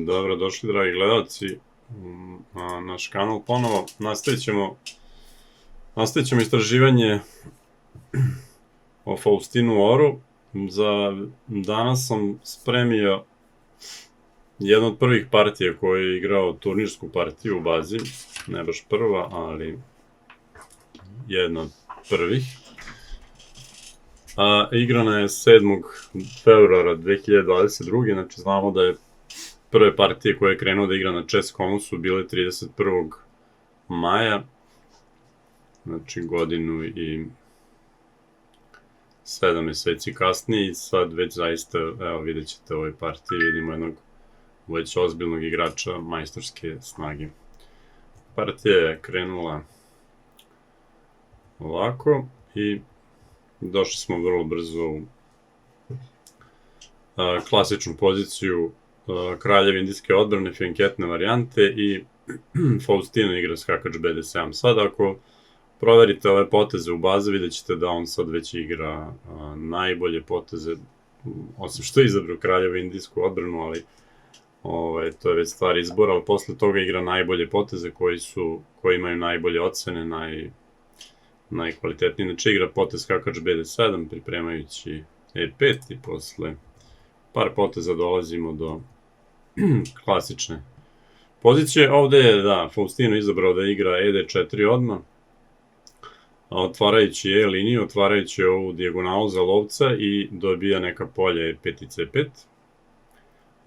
Dobro, došli dragi gledalci na naš kanal ponovo. Nastavit ćemo istraživanje o Faustinu Oru. Za danas sam spremio jednu od prvih partija koju je igrao turnirsku partiju u bazi. Ne baš prva, ali jedna od prvih. Igrana je 7. februara 2022. Znači znamo da je prve partije koje je krenuo da igra na Chess.com su bile 31. maja, znači godinu i 7 meseci kasnije i sad već zaista, evo vidjet ćete u ovoj partiji, vidimo jednog već ozbiljnog igrača majstorske snage. Partija je krenula ovako i došli smo vrlo brzo u klasičnu poziciju kraljev indijske odbrane, fianketne varijante i Faustino igra skakač BD7. Sad ako proverite ove poteze u bazi, vidjet ćete da on sad već igra najbolje poteze, osim što je izabrao kraljevu indijsku odbranu, ali to je već stvar izbora, ali posle toga igra najbolje poteze koji imaju najbolje ocene, najkvalitetniji. Znači igra potez skakač BD7 pripremajući E5 i posle par poteza dolazimo do klasične pozicije. Ovde je, Faustino izabrao da igra ED4 odmah, otvarajući E liniju, otvarajući ovu dijagonalu za lovca i dobija neka polja E5 i C5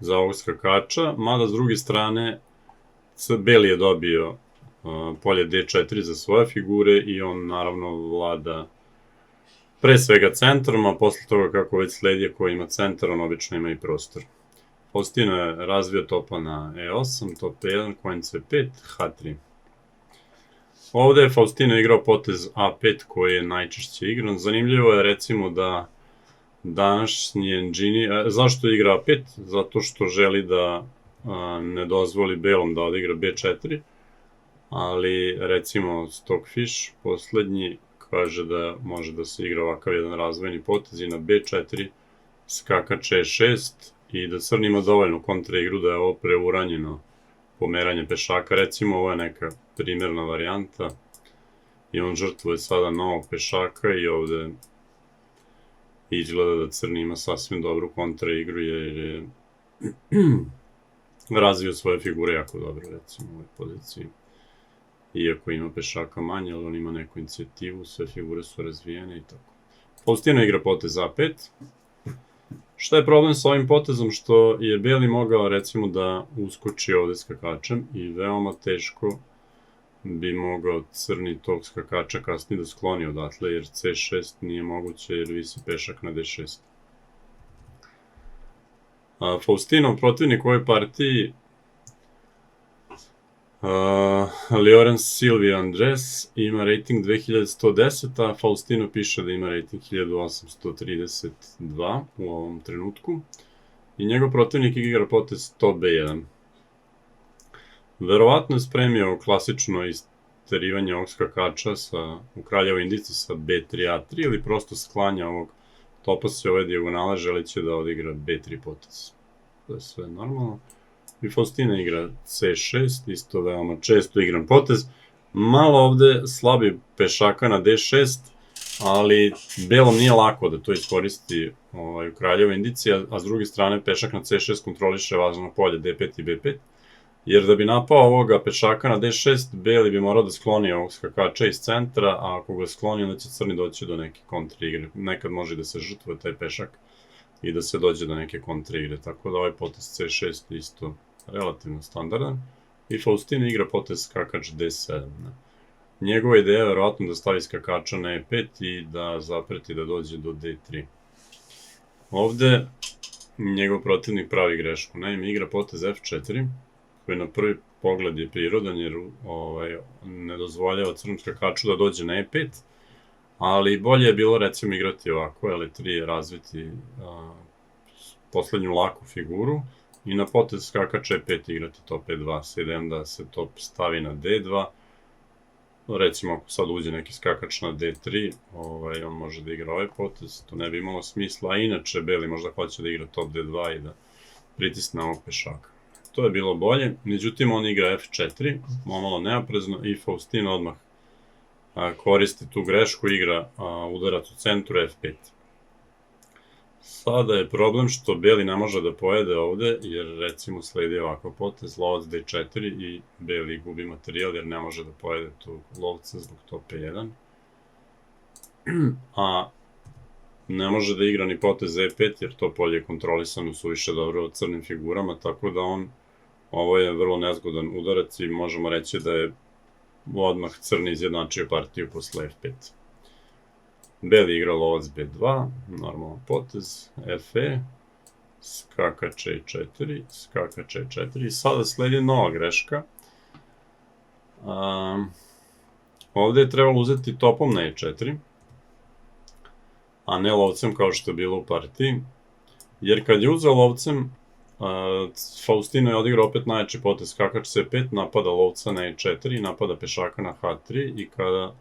za ovog skakača, mada s druge strane beli je dobio polje D4 za svoje figure i on naravno vlada pre svega centrom, a posle toga kako već sledi ako ima centar, on obično ima i prostor. Faustino je razvio topa na E8, top E1, konj C5, H3. Ovde je Faustino igrao potez A5 koji je najčešće igran. Zanimljivo je recimo da današnji engini, zašto igra A5? Zato što želi da ne dozvoli belom da odigra B4, ali recimo Stockfish, poslednji, kaže da može da se igra ovakav jedan razvojni potez i na B4, skakač E6 i da crni ima dovoljnu kontraigru da je ovo preuranjeno pomeranje pešaka. Recimo ovo je neka primerna varijanta i on žrtvuje sada novog pešaka i ovde izgleda da crni ima sasvim dobru kontraigru jer je razvio svoje figure jako dobro recimo u ovoj poziciji. Iako ima pešaka manje, ali on ima neku inicijativu, sve figure su razvijene i tako. Faustino igra potez A5. Šta je problem sa ovim potezom? Što je beli mogao recimo da uskoči ovde skakačem i veoma teško bi mogao crni tog skakača kasnije da skloni odatle, jer C6 nije moguće jer visi pešak na D6. Faustino, protivnik u ovoj partiji, Llorens Silvio Andres, ima rating 2110, a Faustino piše da ima rating 1832 u ovom trenutku. I njegov protivnik igra potez top B1. Verovatno je spremio klasično isterivanje ovog skakača u kraljevoj indici sa B3A3 ili prosto sklanja ovog topa se ove dijagonale želeći da odigra B3 potez. To je sve normalno. I Faustino igra C6, isto veoma često igran potez. Malo ovde slabi pešaka na D6, ali belom nije lako da to iskoristi u kraljevoj indici, a s druge strane pešak na C6 kontroliše važno polje D5 i B5, jer da bi napao ovoga pešaka na D6, beli bi morao da skloni ovog skakača iz centra, a ako ga skloni, onda će crni doći do neke kontraigre. Nekad može da se žrtvuje taj pešak i da se dođe do neke kontraigre, tako da ovaj potez C6 isto relativno standardan. I Faustino igra potez skakač D7. Njegova ideja je verovatno da stavi skakača na E5 i da zapreti da dođe do D3. Ovde njegov protivnik pravi grešku. Naime, igra potez F4, koji na prvi pogled je prirodan jer ne dozvoljava crnom skakaču da dođe na E5, ali bolje je bilo recimo igrati ovako, L3 razviti poslednju laku figuru i na potez skakač E5 igrati top E2 sa idejom da se top stavi na D2. Recimo ako sad uđe neki skakač na D3, on može da igra ovaj potez, to ne bi imalo smisla, a inače beli možda hoće da igra top D2 i da pritisne ovog pešaka. To je bilo bolje, međutim on igra f4, malo neoprezno i Faustino odmah koristi tu grešku, igra udarac u centru f5. Sada je problem što beli ne može da pojede ovde, jer recimo sledi ovakav potez, lovac d4 i beli gubi materijal jer ne može da pojede tu lovca zbog tope 1. A ne može da igra ni potez e5 jer to polje je kontrolisano suviše dobro od crnim figurama, tako da ovo je vrlo nezgodan udarac i možemo reći da je odmah crni izjednačio partiju posle f5. Beli igra lovac b2, normalan potez, fe, skakač e4, skakač e4 i sada sledi nova greška. Ovde je trebalo uzeti topom na e4, a ne lovcem kao što je bilo u partiji, jer kad je uzeo lovcem, Faustino je odigrao opet najjači potez skakač c5, napada lovca na e4, napada pešaka na h3 i kada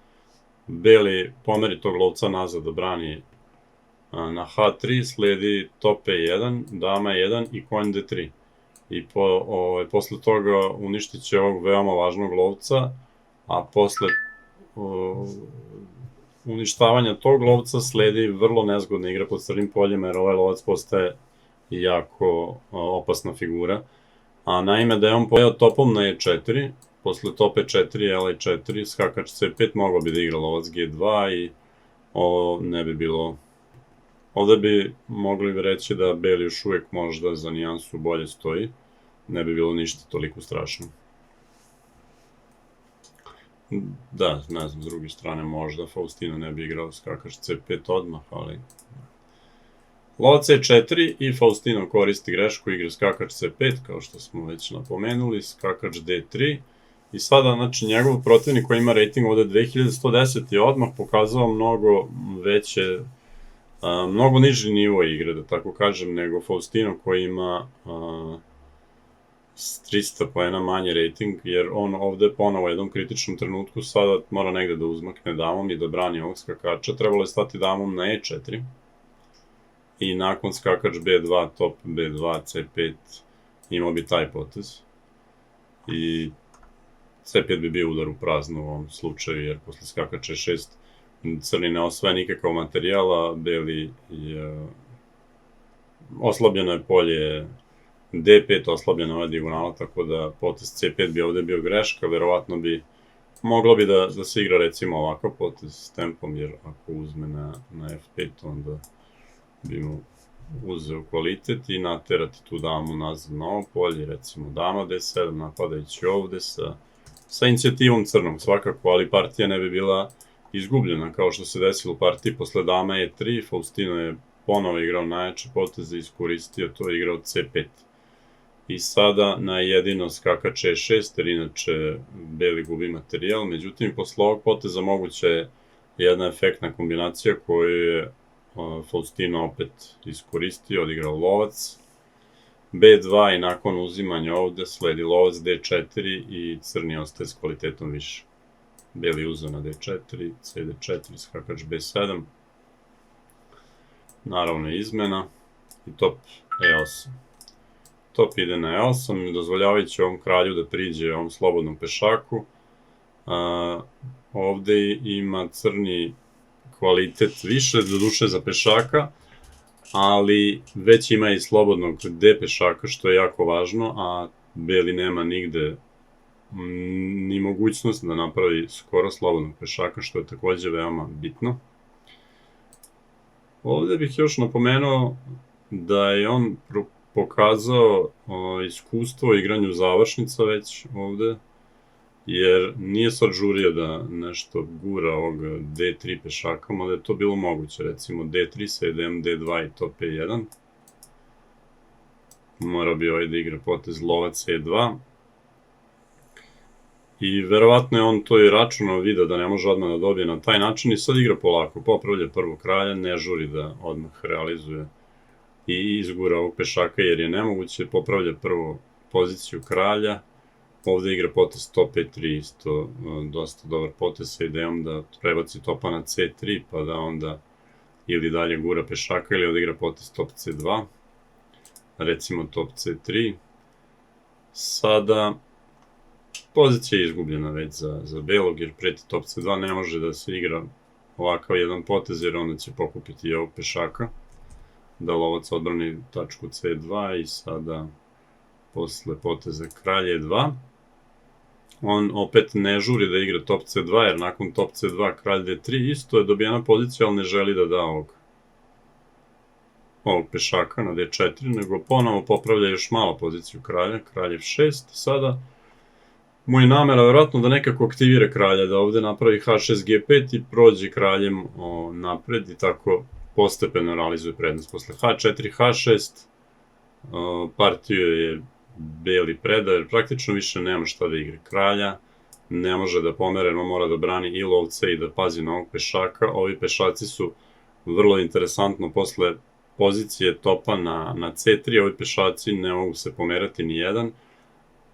beli pomeri tog lovca nazad da brani na h3, sledi top e1, dama 1 i konj d3. I posle toga uništit će ovog veoma važnog lovca, a posle uništavanja tog lovca sledi vrlo nezgodna igra pod crnim poljima, jer ovaj lovac postaje jako opasna figura. A naime, da je on pojeo topom na e4, posle top e4, l4, skakač c5, mogao bi da igra lovac g2 i ovo ne bi bilo... Ovde bi mogli reći da beli još uvek možda za nijansu bolje stoji, ne bi bilo ništa toliko strašno. Da, ne znam, s druge strane možda Faustino ne bi igrao skakač c5 odmah, ali... Lovac e4 i Faustino koristi grešku, igra skakač c5, kao što smo već napomenuli, skakač d3. I sada, znači, njegov protivnik koji ima rating ovde 2110 je odmah pokazao mnogo veće, mnogo niži nivo igre, da tako kažem, nego Faustino koji ima 300 poena manje rating, jer on ovde ponovo u jednom kritičnom trenutku sada mora negde da uzmakne damom i da brani ovog skakača. Trebalo je stati damom na e4 i nakon skakač b2, top b2, c5 imao bi taj potez. I c5 bi bio udar u prazno u ovom slučaju, jer posle skakača e6 crni ne osvaja nikakav materijal, a beli je... Oslabljeno je polje d5, oslabljena ova dijagonala, tako da potez c5 bi ovde bio greška, verovatno bi moglo bi da se igra recimo ovakav potez s tempom, jer ako uzme na f5, onda bi mu uzeo kvalitet i naterati tu damu nazad na ovo polje, recimo dama d7, napadajući ovde sa inicijativom crnog svakako, ali partija ne bi bila izgubljena, kao što se desilo u partiji posle dama e3, Faustino je ponovo igrao najjače poteze, iskoristio to, igrao c5. I sada na jedino skakač e6, jer inače beli gubi materijal, međutim posle ovog poteza moguća je jedna efektna kombinacija koju je Faustino opet iskoristio, odigrao lovac b2 i nakon uzimanja ovde sledi lovac d4 i crni ostaje s kvalitetom više. Beli uzeo na d4, cd4, skakač b7, naravno izmena i top e8. Top ide na e8, dozvoljavajući ovom kralju da priđe ovom slobodnom pešaku. Ovde ima crni kvalitet više, doduše za pešaka, ali već ima i slobodnog d pešaka, što je jako važno, a beli nema nigde ni mogućnost da napravi skoro slobodnog pešaka, što je takođe veoma bitno. Ovde bih još napomenuo da je on pokazao iskustvo u igranju završnica već ovde, jer nije sad žurio da nešto gura ovog d3 pešaka, mada je to bilo moguće, recimo d3 sa idejom d2 i top e1. Morao bi ovaj da igra potez lovac e2. I verovatno je on to i računao, video da ne može odmah da dobije na taj način i sad igra polako, popravlja prvo kralja, ne žuri da odmah realizuje i izgura ovog pešaka jer je nemoguće, popravlja prvo poziciju kralja, ovde igra potez top e3, isto dosta dobar potez sa idejom da prebaci topa na c3 pa da onda ili dalje gura pešaka ili odigra potez top c2, recimo top c3, Sada pozicija je izgubljena već za belog, jer preti top c2 ne može da se igra ovakav jedan potez, jer onda će pokupiti i ovog pešaka, da lovac odbrani tačku c2 i sada posle poteza kralj e2. On opet ne žuri da igra top c2, jer nakon top c2 kralj d3 isto je dobijena pozicija, ali ne želi da da ovog pešaka na d4, nego ponovo popravlja još malo poziciju kralja, kralj f6. Sada mu je namera verovatno da nekako aktivira kralja, da ovde napravi h6 g5 i prođe kraljem napred i tako postepeno realizuje prednost. Posle h4 h6 partiju je beli predao, jer praktično više nema šta da igra kralja, ne može da pomere, no mora da brani i lovce i da pazi na ovog pešaka. Ovi pešaci su vrlo interesantno posle pozicije topa na c3, ovi pešaci ne mogu se pomerati ni jedan.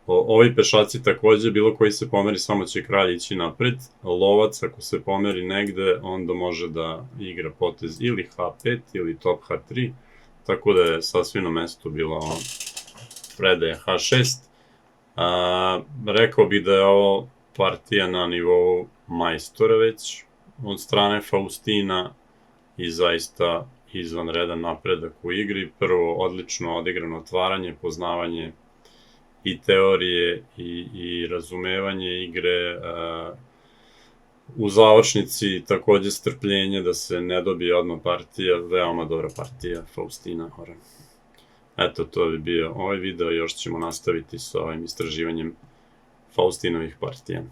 Ovi pešaci takođe, bilo koji se pomeri, samo će kralj ići napred. Lovac, ako se pomeri negde, onda može da igra potez ili h5 ili top h3, tako da je sasvim na mestu bila predaja h6. Rekao bih da je ovo partija na nivou majstora već od strane Faustina i zaista izvanredan napredak u igri. Prvo, odlično odigrano otvaranje, poznavanje i teorije i razumevanje igre. U završnici takođe strpljenje da se ne dobije odmah partija, veoma dobra partija Faustina Horan. Eto, to bi bio ovaj video, još ćemo nastaviti sa ovim istraživanjem Faustinovih partija.